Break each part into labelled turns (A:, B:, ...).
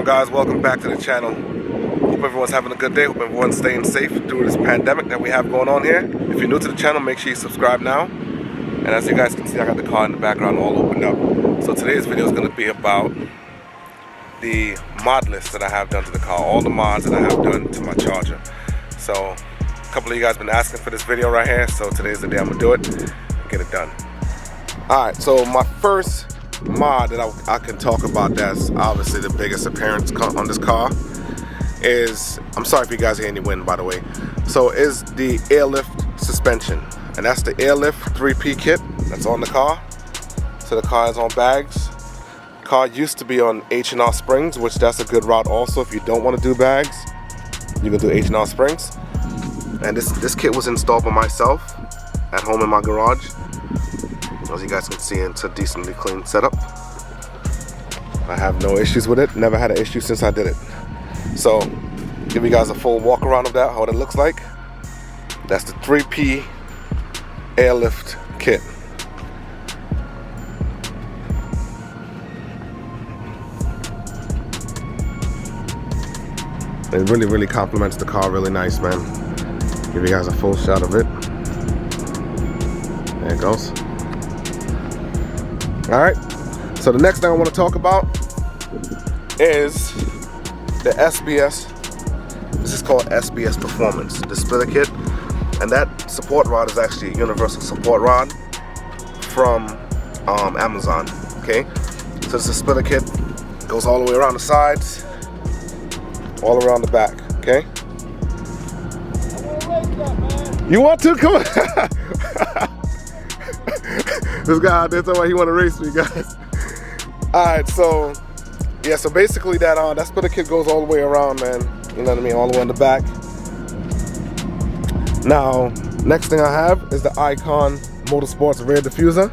A: on, guys? Welcome back to the channel. Hope everyone's having a good day. Hope everyone's staying safe through this pandemic that we have going on here. If you're new to the channel, make sure you subscribe now. And as you guys can see, I got the car in the background all opened up. So today's video is going to be about the mod list that I have done to the car, all the mods that I have done to my Charger. So a couple of you guys been asking for this video right here, so today's the day I'm gonna do it and get it done. Alright, so my first mod that I can talk about that's obviously the biggest appearance on this car is, I'm sorry if you guys hear any wind, by the way, so is the Airlift suspension, and that's the Airlift 3P kit that's on the car. So the car is on bags. The car used to be on H&R springs, which that's a good route also. If you don't want to do bags, you can do H&R springs. And this kit was installed by myself at home in my garage. As you guys can see, it's a decently clean setup. I have no issues with it. Never had an issue since I did it. So, give you guys a full walk around of that, how it looks like. That's the 3P Airlift kit. It really complements the car really nice, man. Give you guys a full shot of it. There it goes. Alright, so the next thing I want to talk about is the SBS. This is called SBS Performance, the splitter kit. And that support rod is actually a universal support rod from Amazon. Okay, so it's a splitter kit. It goes all the way around the sides, all around the back. Okay. You want to? Come on. This guy out there talking about he want to race me, guys. Alright, so yeah, so basically that splitter kit goes all the way around, man. You know what I mean? All the way on the back. Now, next thing I have is the Ikon Motorsports rear diffuser.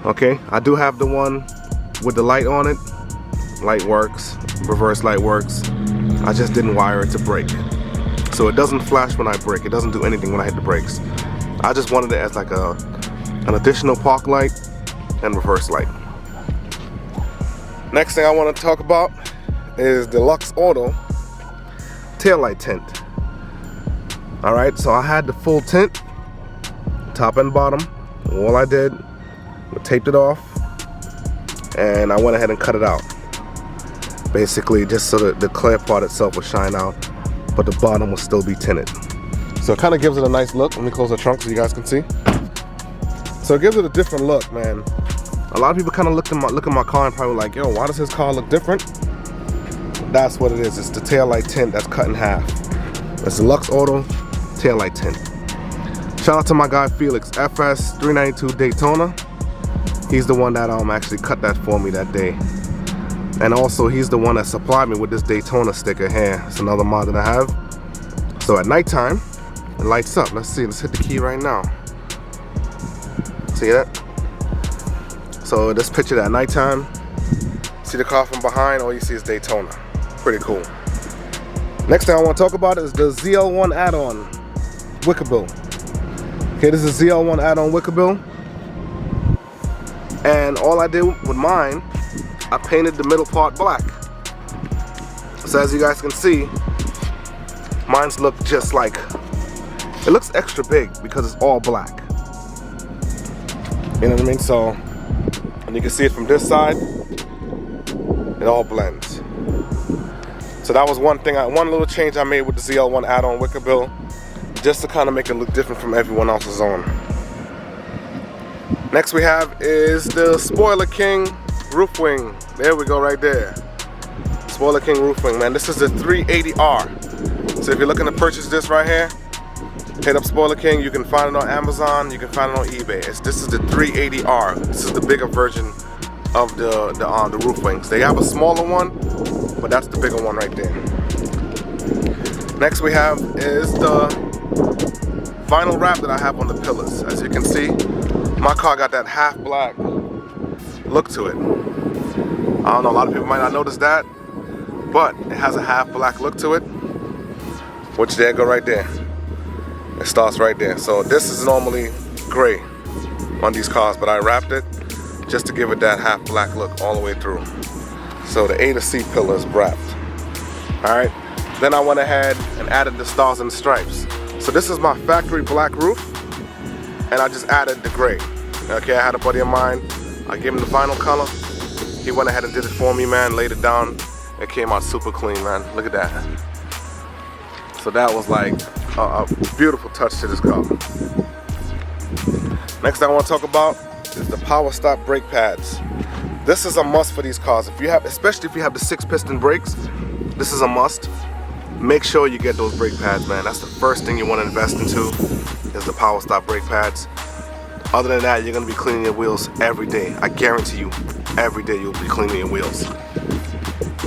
A: Okay, I do have the one with the light on it. Light works, reverse light works. I just didn't wire it to brake. So it doesn't flash when I brake. It doesn't do anything when I hit the brakes. I just wanted it as like an additional park light and reverse light. Next thing I want to talk about is the Luxe Auto taillight tint. Alright, so I had the full tint, top and bottom. All I did was taped it off, and I went ahead and cut it out. Basically just so that the clear part itself would shine out, but the bottom will still be tinted. So it kind of gives it a nice look. Let me close the trunk so you guys can see. So it gives it a different look, man. A lot of people kind of look at my car and probably like, yo, why does his car look different? That's what it is. It's the taillight tint that's cut in half. It's the Luxe Auto taillight tint. Shout out to my guy Felix, FS 392 Daytona. He's the one that actually cut that for me that day. And also he's the one that supplied me with this Daytona sticker here. It's another mod that I have. So at nighttime, it lights up. Let's see, let's hit the key right now. See that? So this picture at nighttime, see the car from behind, all you see is Daytona. Pretty cool. Next thing I want to talk about is the ZL1 add-on wicker bill. Okay, this is ZL1 add-on wicker bill. And all I did with mine, I painted the middle part black. So as you guys can see, mine's look just like, it looks extra big because it's all black. You know what I mean? So, and you can see it from this side, it all blends. So that was one little change I made with the ZL1 add-on wicker bill, just to kind of make it look different from everyone else's on. Next we have is the SpoilerKing roof wing. There we go, right there. SpoilerKing roof wing, man. This is the 380R. So if you're looking to purchase this right here, hit up SpoilerKing. You can find it on Amazon. You can find it on eBay. This is the 380R. This is the bigger version of the roof wings. They have a smaller one, but that's the bigger one right there. Next we have is the vinyl wrap that I have on the pillars. As you can see, my car got that half black look to it. I don't know, a lot of people might not notice that, but it has a half black look to it, which there go right there. It starts right there. So this is normally gray on these cars, but I wrapped it just to give it that half black look all the way through. So the A to C pillar is wrapped. Alright, then I went ahead and added the stars and stripes. So this is my factory black roof, and I just added the gray. Okay, I had a buddy of mine, I gave him the vinyl color. He went ahead and did it for me, man, laid it down. It came out super clean, man. Look at that. So that was like a beautiful touch to this car. Next thing I want to talk about is the Powerstop brake pads. This is a must for these cars. If you have, especially if you have the 6-piston brakes, this is a must. Make sure you get those brake pads, man. That's the first thing you want to invest into, is the Powerstop brake pads. Other than that, you're going to be cleaning your wheels every day. I guarantee you, every day you'll be cleaning your wheels.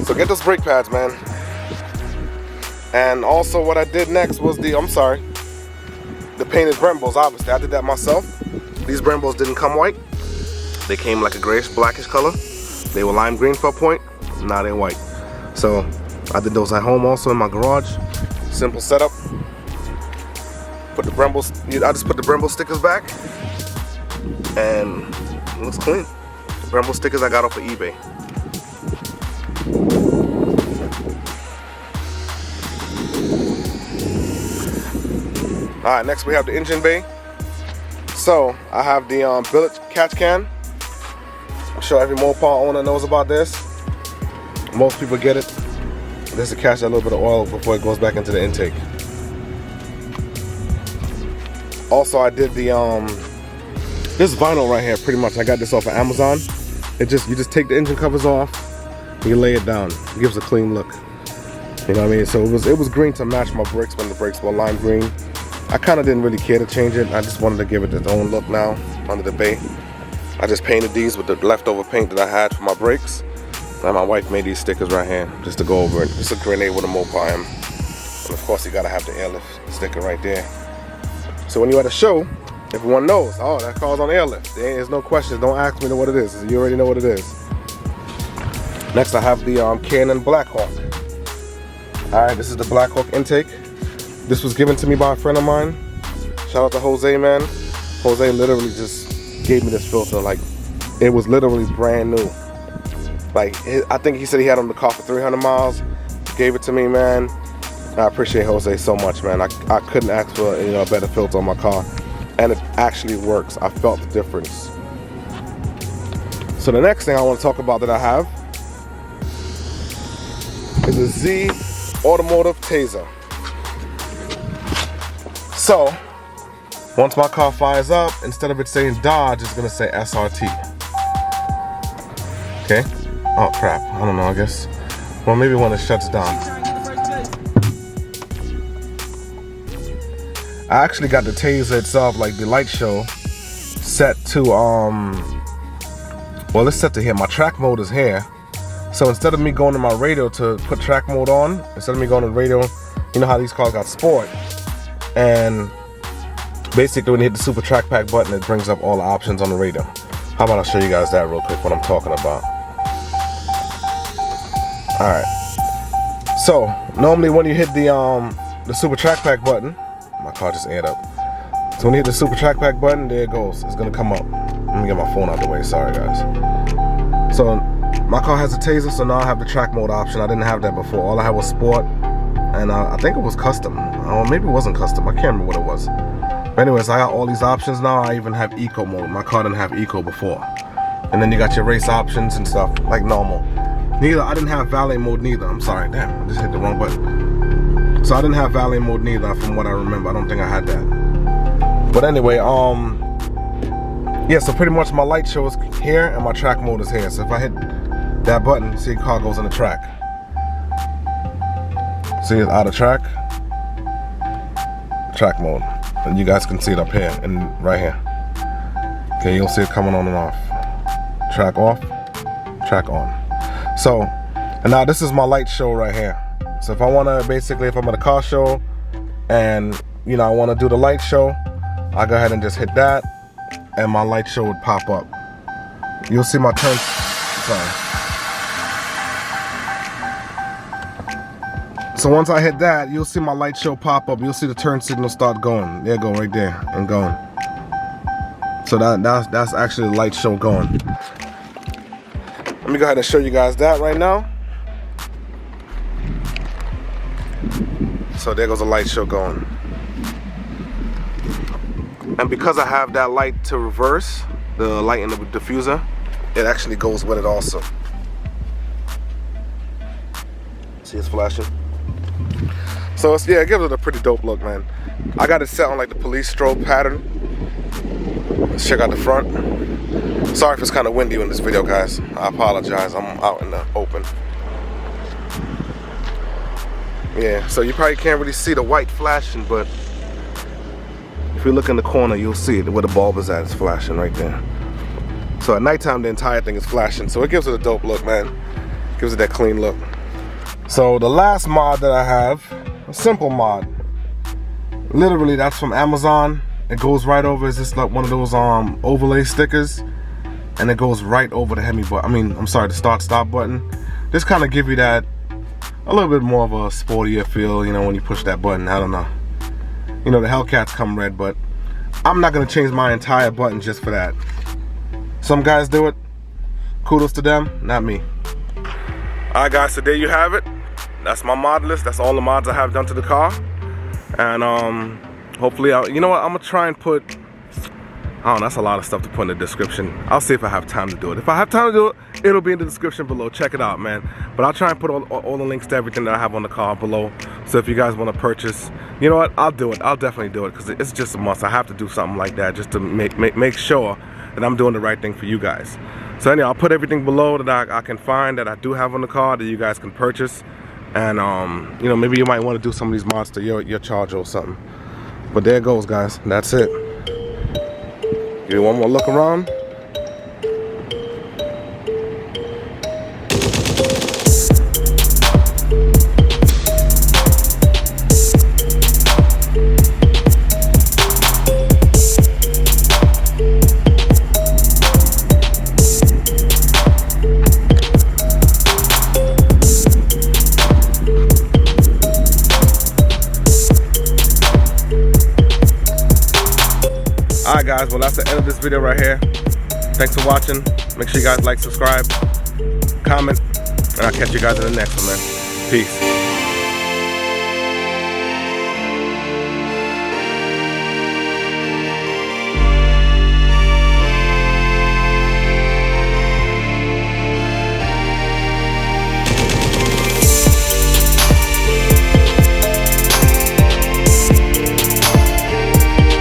A: So get those brake pads, man. And also what I did next was the painted Brembos. Obviously, I did that myself. These Brembos didn't come white. They came like a grayish, blackish color. They were lime green for a point. Now they're white. So I did those at home also in my garage. Simple setup. Put the Brembos, I just put the Brembo stickers back, and it looks clean. The Brembo stickers I got off of eBay. Alright, next we have the engine bay. So I have the billet catch can. I'm sure every Mopar owner knows about this. Most people get it. This is to catch a little bit of oil before it goes back into the intake. Also, I did the this vinyl right here. Pretty much, I got this off of Amazon. You just take the engine covers off, and you lay it down. It gives a clean look. You know what I mean? So it was green to match my brakes when the brakes were lime green. I kind of didn't really care to change it. I just wanted to give it its own look now under the bay. I just painted these with the leftover paint that I had for my brakes. And my wife made these stickers right here just to go over it. Just a grenade with a Mopar M. And of course, you gotta have the Airlift sticker right there. So when you're at a show, everyone knows, oh, that car's on Airlift. There's no questions. Don't ask me what it is. You already know what it is. Next, I have the K&N Blackhawk. All right, this is the Blackhawk intake. This was given to me by a friend of mine. Shout out to Jose, man. Jose literally just gave me this filter. Like, it was literally brand new. Like, I think he said he had on the car for 300 miles. Gave it to me, man. I appreciate Jose so much, man. I couldn't ask for a better filter on my car, and it actually works. I felt the difference. So the next thing I want to talk about that I have is a Z automotive Tazer. So once my car fires up, instead of it saying Dodge, it's gonna say SRT. Okay. Oh crap. I don't know. I guess. Well, maybe when it shuts down. I actually got the Tazer itself, like the light show, set to well, it's set to here. My track mode is here. So instead of me going to my radio to put track mode on, instead of me going to radio, you know how these cars got sport, and basically when you hit the super track pack button, it brings up all the options on the radio. How about I show you guys that real quick, what I'm talking about. All right. So normally when you hit the super track pack button, my car just aired up. So when you hit the super track pack button, there it goes. It's gonna come up. Let me get my phone out the way. Sorry, guys. So my car has a Tazer, so now I have the track mode option. I didn't have that before. All I had was sport, and I think it was custom. Or maybe it wasn't custom. I can't remember what it was. But anyways, I got all these options now. I even have Eco mode. My car didn't have Eco before. And then you got your race options and stuff like normal. I didn't have valet mode neither. I'm sorry, damn, I just hit the wrong button. So I didn't have valet mode neither, from what I remember. I don't think I had that. But anyway, yeah, so pretty much my light show is here and my track mode is here. So if I hit that button, you see the car goes in the track. See it's out of track mode. And you guys can see it up here and right here. Okay, you'll see it coming on and off. Track off, track on. So, and now this is my light show right here. So if I want to, basically, if I'm at a car show and, I want to do the light show, I go ahead and just hit that and my light show would pop up. You'll see my turn, So once I hit that, you'll see my light show pop up. You'll see the turn signal start going. There you go, right there, and going. So that's actually the light show going. Let me go ahead and show you guys that right now. So there goes the light show going. And because I have that light to reverse, the light in the diffuser, it actually goes with it also. See, it's flashing. So it's, yeah, it gives it a pretty dope look, man. I got it set on like the police strobe pattern. Let's check out the front. Sorry if it's kind of windy in this video, guys. I apologize. I'm out in the open. Yeah, so you probably can't really see the white flashing, but if you look in the corner, you'll see it where the bulb is at. It's flashing right there. So at nighttime, the entire thing is flashing. So it gives it a dope look, man. Gives it that clean look. So the last mod that I have, a simple mod. Literally, that's from Amazon. It goes right over. It's just like one of those overlay stickers, and it goes right over the Hemi button. I mean, I'm sorry, the start-stop button. Just kind of give you that a little bit more of a sportier feel, you know, when you push that button. I don't know. You know, the Hellcats come red, but I'm not gonna change my entire button just for that. Some guys do it. Kudos to them, not me. All right, guys, so there you have it. That's my mod list. That's all the mods I have done to the car. And hopefully, you know what, I'm gonna try and put, I don't know, that's a lot of stuff to put in the description. I'll see if I have time to do it. If I have time to do it, it'll be in the description below. Check it out, man. But I'll try and put all the links to everything that I have on the car below. So if you guys want to purchase, you know what, I'll do it. I'll definitely do it, because it's just a must. I have to do something like that just to make sure that I'm doing the right thing for you guys. So anyway, I'll put everything below that I can find that I do have on the car that you guys can purchase. And you know, maybe you might want to do some of these mods to your Charger or something. But there it goes, guys. That's it. Give you one more look around. Alright guys, well that's the end of this video right here. Thanks for watching. Make sure you guys like, subscribe, comment, and I'll catch you guys in the next one, man. Peace.